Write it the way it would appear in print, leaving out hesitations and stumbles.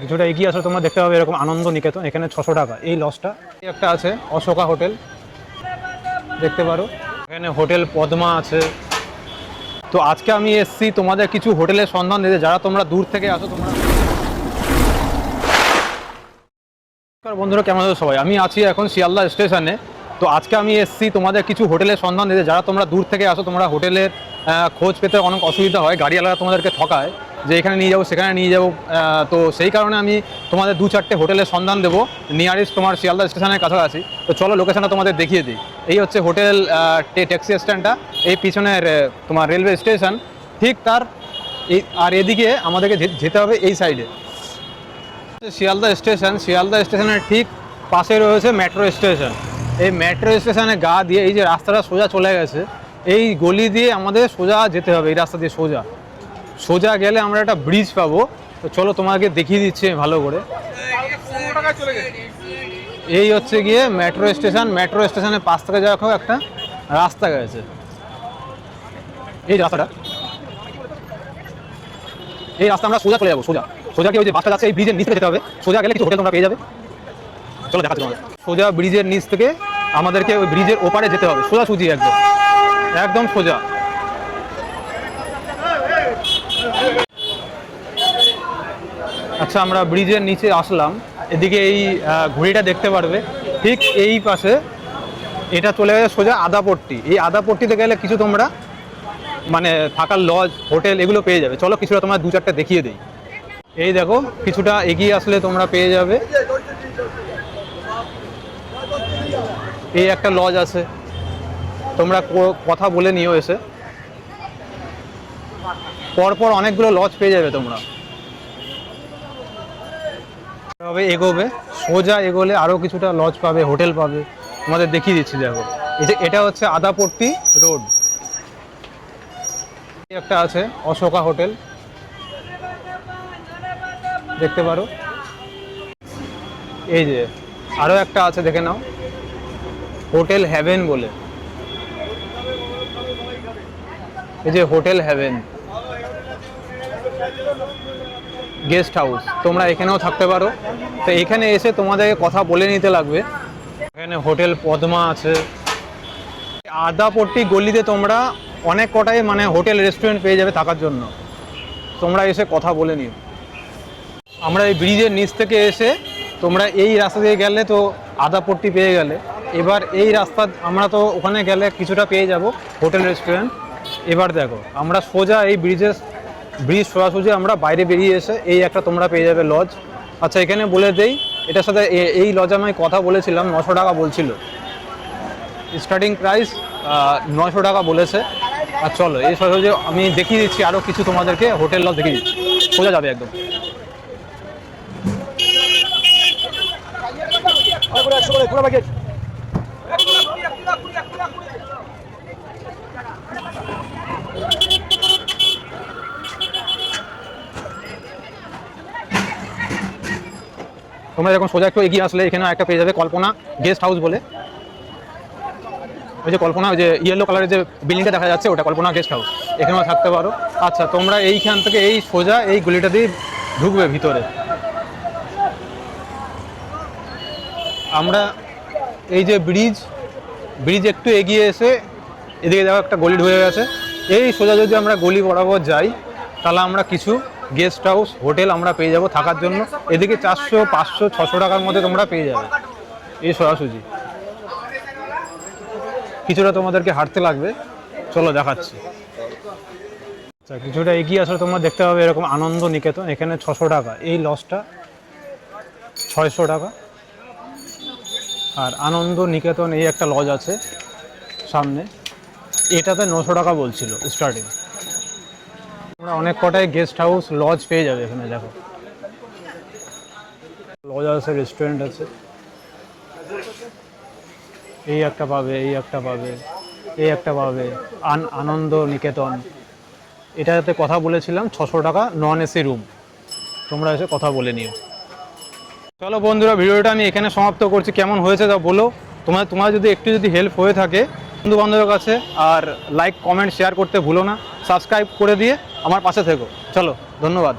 কিছুটা এগিয়ে আসলে তোমরা দেখতে পাবে এরকম আনন্দ নিকেতন, এখানে 600 টাকা এই লজটা। একটা আছে অশোকা হোটেল, দেখতে পারো। এখানে হোটেল পদ্মা আছে। তো আজকে আমি এসেছি তোমাদের কিছু হোটেলের সন্ধান দিতে, যারা তোমরা দূর থেকে আসো। তোমরা বন্ধুরা কেমন আছো সবাই? আমি আছি এখন শিয়ালদা স্টেশনে। তো আজকে আমি এসেছি তোমাদের কিছু হোটেলের সন্ধান দিতে, যারা তোমরা দূর থেকে আসো। তোমরা হোটেলের খোঁজ পেতে অনেক অসুবিধা হয়, গাড়িওয়ালারা তোমাদেরকে ঠকায় যে এখানে নিয়ে যাবো সেখানে নিয়ে যাবো। তো সেই কারণে আমি তোমাদের 2-4টে হোটেলের সন্ধান দেবো নিয়ারেস্ট তোমার শিয়ালদা স্টেশনের কাছাকাছি। তো চলো লোকেশনটা তোমাদের দেখিয়ে দিই। এই হচ্ছে হোটেল ট্যাক্সি স্ট্যান্ডটা, এই পিছনের তোমার রেলওয়ে স্টেশন ঠিক তার এই, আর এদিকে আমাদেরকে যেতে হবে এই সাইডে। শিয়ালদা স্টেশন, শিয়ালদা স্টেশনের ঠিক পাশে রয়েছে মেট্রো স্টেশন। এই মেট্রো স্টেশনে গা দিয়ে এই যে রাস্তাটা সোজা চলে গেছে, এই গলি দিয়ে আমাদের সোজা যেতে হবে। এই রাস্তা দিয়ে সোজা সোজা গেলে আমরা একটা ব্রিজ পাবো। তো চলো তোমাকে দেখিয়ে দিচ্ছি ভালো করে। এই হচ্ছে গিয়ে মেট্রো স্টেশন। মেট্রো স্টেশনের পাশ থেকে যাওয়া একটা রাস্তা গেছে, এই রাস্তাটা। এই রাস্তা আমরা সোজা চলে যাবো, সোজা সোজা গিয়ে ওই যে বাসটা যাচ্ছে এই ব্রিজের নিচ থেকে যেতে হবে। সোজা গেলে কিছু হোটেল তোমরা পেয়ে যাবে। চলো দেখাচ্ছি তোমাদের। সোজা ব্রিজের নিচ থেকে আমাদেরকে ওই ব্রিজের ওপারে যেতে হবে, সোজা সুজি একদম একদম সোজা। আচ্ছা, আমরা ব্রিজের নিচে আসলাম। এদিকে এই ঘুড়িটা দেখতে পারবে, ঠিক এই পাশে এটা চলে গেছে সোজা আদাপট্টি। এই আদাপট্টিতে গেলে কিছু তোমরা মানে থাকার লজ হোটেল এগুলো পেয়ে যাবে। চলো কিছুটা তোমরা 2-4টে দেখিয়ে দিই। এই দেখো কিছুটা এগিয়ে আসলে তোমরা পেয়ে যাবে এই একটা লজ আছে। তোমরা কথা বলে নিও এসে, পরপর অনেকগুলো লজ পেয়ে যাবে তোমরা। তবে এগোবে, সোজা এগোলে আরও কিছুটা লজ পাবে, হোটেল পাবে। তোমাদের দেখিয়ে দিচ্ছি। দেখো এই যে এটা হচ্ছে আদাপট্টি রোড। একটা আছে অশোকা হোটেল, দেখতে পারো। এই যে আরও একটা আছে, দেখে নাও, হোটেল হেভেন বলে। এই যে হোটেল হেভেন গেস্ট হাউস, তোমরা এখানেও থাকতে পারো। তো এখানে এসে তোমাদেরকে কথা বলে নিতে লাগবে। এখানে হোটেল পদ্মা আছে। আদাপট্টি গলিতে তোমরা অনেক কটাই মানে হোটেল রেস্টুরেন্ট পেয়ে যাবে থাকার জন্য। তোমরা এসে কথা বলে নিও। আমরা এই ব্রিজের নিচ থেকে এসে তোমরা এই রাস্তা দিয়ে গেলে তো আদাপট্টি পেয়ে গেলে। এবার এই রাস্তা আমরা তো ওখানে গেলে কিছুটা পেয়ে যাব হোটেল রেস্টুরেন্ট। এবার দেখো আমরা সোজা এই ব্রিজ সোজাসুজি আমরা বাইরে বেরিয়ে এসে এই একটা তোমরা পেয়ে যাবে লজ। আচ্ছা, এখানে বলে দেই, এটার সাথে এই লজে আমি কথা বলেছিলাম 900 টাকা বলছিল স্টার্টিং প্রাইস, 900 টাকা বলেছে। আর চলো এই সোজাসুজি আমি দেখিয়ে দিচ্ছি আরও কিছু তোমাদেরকে হোটেল লজ দেখিয়ে দিচ্ছি। সোজা যাবে একদম। তোমরা যখন সোজা একটু এগিয়ে আসলে এখানে একটা পেয়ে যাবে কল্পনা গেস্ট হাউস বলে। ওই যে কল্পনা, ওই যে ইয়েলো কালারের যে বিল্ডিংটা দেখা যাচ্ছে ওটা কল্পনা গেস্ট হাউস, এখানেও থাকতে পারো। আচ্ছা, তোমরা এইখান থেকে এই সোজা এই গলিটা দিয়ে ঢুকবে ভিতরে। আমরা এই যে ব্রিজ একটু এগিয়ে এসে এদিকে দেখো একটা গলি ঢুকে গেছে। এই সোজা যদি আমরা গলি বরাবর যাই তাহলে আমরা কিছু গেস্ট হাউস হোটেল আমরা পেয়ে যাব থাকার জন্য। এদিকে 400, 500, 600 টাকার মধ্যে তোমরা পেয়ে যাবে এই সোজাসুজি। কিছুটা তোমাদেরকে হাঁটতে লাগবে, চলো দেখাচ্ছি। আচ্ছা, কিছুটা এগিয়ে আসলে তোমরা দেখতে পাবে এরকম আনন্দ নিকেতন, এখানে 600 টাকা এই লজটা, 600 টাকা। আর আনন্দ নিকেতন এই একটা লজ আছে সামনে, এটাতে 900 টাকা বলছিল স্টার্টিং। তোমরা অনেক কটাই গেস্ট হাউস লজ পেয়ে যাবে এখানে। দেখো লজ আছে, রেস্টুরেন্ট আছে, এই একটা পাবে, এই একটা পাবে, এই একটা পাবে। আনন্দ নিকেতন এটাতে কথা বলেছিলাম 600 টাকা নন এসি রুম। তোমরা এসে কথা বলে নিও। চলো বন্ধুরা, ভিডিওটা আমি এখানে সমাপ্ত করছি। কেমন হয়েছে তা বলো। তোমার যদি একটু হেল্প হয়ে থাকে বন্ধু বান্ধবের কাছে, আর লাইক কমেন্ট শেয়ার করতে ভুলো না। সাবস্ক্রাইব করে দিয়ে আমার পাশে থেকো। চলো, ধন্যবাদ।